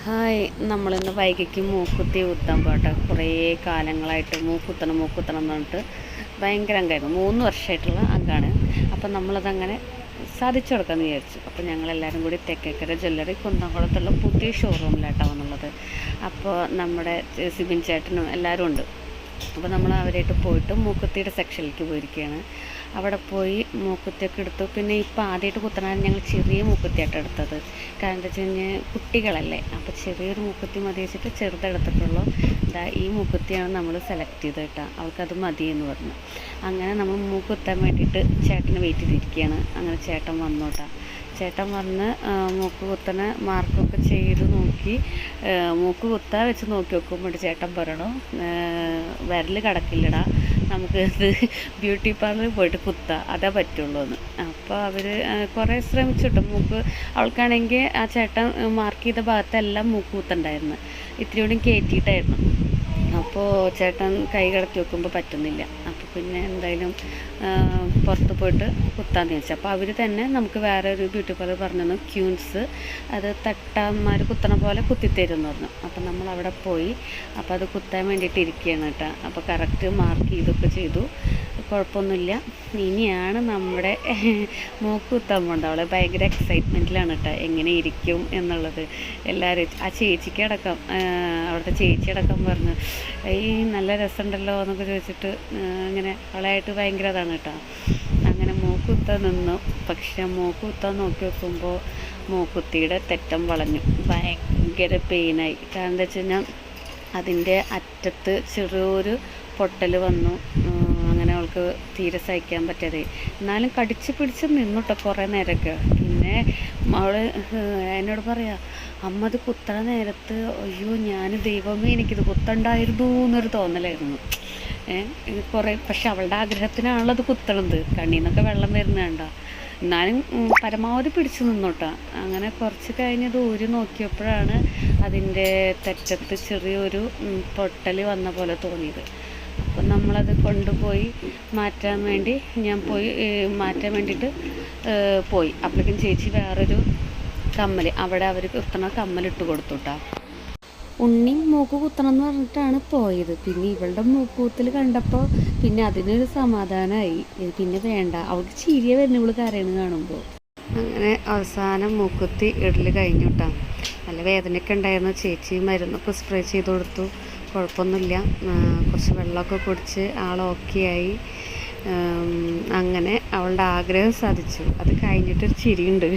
Hi, നമ്മളിന്ന് വൈകിക്ക് മൂക്കുത്തി കുത്താൻ പോട്ടെ. കുറേ കാലങ്ങളായിട്ട് മൂക്കുത്തണം എന്ന് പറഞ്ഞിട്ട് ഭയങ്കര അംഗമായിരുന്നു. 3 വർഷമായിട്ടുള്ള അംഗമാണ്. അപ്പം നമ്മളതങ്ങനെ സാധിച്ചു കൊടുക്കാമെന്ന് വിചാരിച്ചു. അപ്പോൾ ഞങ്ങളെല്ലാവരും കൂടി തെക്കേക്കര ജ്വല്ലറി കുന്നംകുളത്തുള്ള പുതിയ ഷോറൂമിലായിട്ടാണ് വന്നുള്ളത്. അപ്പോൾ നമ്മുടെ സിബിൻ ചേട്ടനും എല്ലാവരും ഉണ്ട്. അപ്പോൾ നമ്മൾ അവരായിട്ട് പോയിട്ട് മൂക്കുത്തിയുടെ സെക്ഷനിലേക്ക് പോയിരിക്കുകയാണ്. അവിടെ പോയി മൂക്കുത്തിയൊക്കെ എടുത്തു. പിന്നെ ഇപ്പോൾ ആദ്യമായിട്ട് കുത്തണാൻ ഞങ്ങൾ ചെറിയ മൂക്കുത്തിയായിട്ട് എടുത്തത്. കാരണം എന്താ വെച്ച് കഴിഞ്ഞാൽ കുട്ടികളല്ലേ, അപ്പോൾ ചെറിയൊരു മൂക്കുത്തി മതി വെച്ചിട്ട് ചെറുതെടുത്തിട്ടുള്ളൂ. ഈ മൂക്കുത്തിയാണ് നമ്മൾ സെലക്ട് ചെയ്ത് കേട്ടോ. അവൾക്കത് മതി എന്ന് പറഞ്ഞു. അങ്ങനെ നമ്മൾ മൂക്കുത്താൻ വേണ്ടിയിട്ട് ചേട്ടനെ വെയിറ്റ് ചെയ്തിരിക്കുകയാണ്. അങ്ങനെ ചേട്ടൻ വന്നോട്ടാ. ചേട്ടൻ വന്ന് മൂക്ക് കുത്തണ മാർക്കൊക്കെ ചെയ്ത് നോക്കി. മൂക്ക് കുത്താൻ വെച്ച് നോക്കി നോക്കുമ്പോൾ ചേട്ടൻ പറയണു, വിരൽ കിടക്കില്ലടാ, നമുക്ക് ഇത് ബ്യൂട്ടി പാർലറിൽ പോയിട്ട് കുത്താം, അതേ പറ്റുള്ളൂ എന്ന്. അപ്പോൾ അവർ കുറേ ശ്രമിച്ചിട്ടു. മൂക്ക് അവൾക്കാണെങ്കിൽ ആ ചേട്ടൻ മാർക്ക് ചെയ്ത ഭാഗത്തെല്ലാം മൂക്ക് കുത്തുണ്ടായിരുന്നു. ഇത്തിരി കൂടി കയറ്റിയിട്ടായിരുന്നു. അപ്പോൾ ചേട്ടൻ കൈ കടത്തി വെക്കുമ്പോൾ പറ്റുന്നില്ല. അപ്പോൾ പിന്നെ എന്തായാലും പുറത്ത് പോയിട്ട് കുത്താമെന്ന് ചോദിച്ചു. അപ്പോൾ അവർ തന്നെ നമുക്ക് വേറെ ഒരു ബ്യൂട്ടി പാർലർ പറഞ്ഞു തന്നു. ക്യൂൻസ്, അത് തട്ടാന്മാർ കുത്തണ പോലെ കുത്തിത്തരും എന്ന് പറഞ്ഞു. അപ്പോൾ നമ്മൾ അവിടെ പോയി. അപ്പോൾ അത് കുത്താൻ വേണ്ടിയിട്ട് ഇരിക്കുകയാണ് കേട്ടോ. അപ്പോൾ കറക്റ്റ് മാർക്ക് ചെയ്തൊക്കെ ചെയ്തു, കുഴപ്പമൊന്നുമില്ല. ഇനിയാണ് നമ്മുടെ മൂക്ക് കുത്താൻ പോകേണ്ട. അവളെ ഭയങ്കര എക്സൈറ്റ്മെൻറ്റിലാണ് കേട്ടോ, എങ്ങനെ ഇരിക്കും എന്നുള്ളത്. എല്ലാവരും ആ ചേച്ചിക്കടക്കം, അവിടുത്തെ ചേച്ചിയടക്കം പറഞ്ഞു, ഈ നല്ല രസമുണ്ടല്ലോ എന്നൊക്കെ ചോദിച്ചിട്ട് ഇങ്ങനെ അവളായിട്ട് ഭയങ്കര ഇതാണ് കേട്ടോ. അങ്ങനെ മൂക്ക് കുത്താൻ നിന്നു. പക്ഷെ മൂക്ക് കുത്താൻ നോക്കി നോക്കുമ്പോൾ മൂക്കുത്തിയുടെ തെറ്റം വളഞ്ഞു. ഭയങ്കര പെയിനായി. കാരണം എന്താ വെച്ച് കഴിഞ്ഞാൽ അതിൻ്റെ അറ്റത്ത് ചെറിയൊരു പൊട്ടൽ വന്നു. അങ്ങനെ അവൾക്ക് തീരെ സഹിക്കാൻ പറ്റാതെ. എന്നാലും കടിച്ച് പിടിച്ച് നിന്നുട്ടോ കുറേ നേരമൊക്കെ. പിന്നെ അവൾ എന്നോട് പറയാം, അമ്മ അത് കുത്തണ നേരത്ത് അയ്യോ ഞാൻ ദൈവമേ എനിക്കിത് കുത്തണ്ടായിരുന്നു എന്നൊരു തോന്നലായിരുന്നു. കുറേ, പക്ഷെ അവളുടെ ആഗ്രഹത്തിനാണല്ലോ അത് കുത്തണത്. കണ്ണിൽ നിന്നൊക്കെ വെള്ളം വരുന്നുണ്ട. എന്നാലും പരമാവധി പിടിച്ചു നിന്നോട്ടാ. അങ്ങനെ കുറച്ച് കഴിഞ്ഞത് ഊരി നോക്കിയപ്പോഴാണ് അതിൻ്റെ തെറ്റത്ത് ചെറിയൊരു പൊട്ടൽ വന്ന പോലെ തോന്നിയത്. അപ്പം നമ്മളത് കൊണ്ടുപോയി മാറ്റാൻ വേണ്ടി മാറ്റാൻ വേണ്ടിയിട്ട് പോയി. അപ്പോഴേക്കും ചേച്ചി വേറൊരു കമ്മൽ, അവിടെ അവർ കുത്തണ കമ്മലിട്ട് കൊടുത്തു കേട്ടോ. ഉണ്ണി മൂക്ക് കുത്തണം എന്ന് പറഞ്ഞിട്ടാണ് പോയത്. പിന്നെ ഇവളുടെ മൂക്ക് കുത്തൽ കണ്ടപ്പോൾ പിന്നെ അതിനൊരു സമാധാനമായി. പിന്നെ വേണ്ട, അവൾക്ക് ചിരിയെ വരുന്ന ഇവള് കരയണ് കാണുമ്പോൾ. അങ്ങനെ അവസാനം മൂക്കുത്തി ഇടൽ കഴിഞ്ഞു കേട്ടോ. നല്ല വേദനയൊക്കെ ഉണ്ടായിരുന്നു. ചേച്ചി മരുന്നൊക്കെ സ്പ്രേ ചെയ്ത് കൊടുത്തു. കുഴപ്പമൊന്നുമില്ല. കുറച്ച് വെള്ളമൊക്കെ കുടിച്ച് ആൾ ഓക്കെ ആയി. അങ്ങനെ അവളുടെ ആഗ്രഹം സാധിച്ചു. അത് കഴിഞ്ഞിട്ടൊരു ചിരിയുണ്ട്.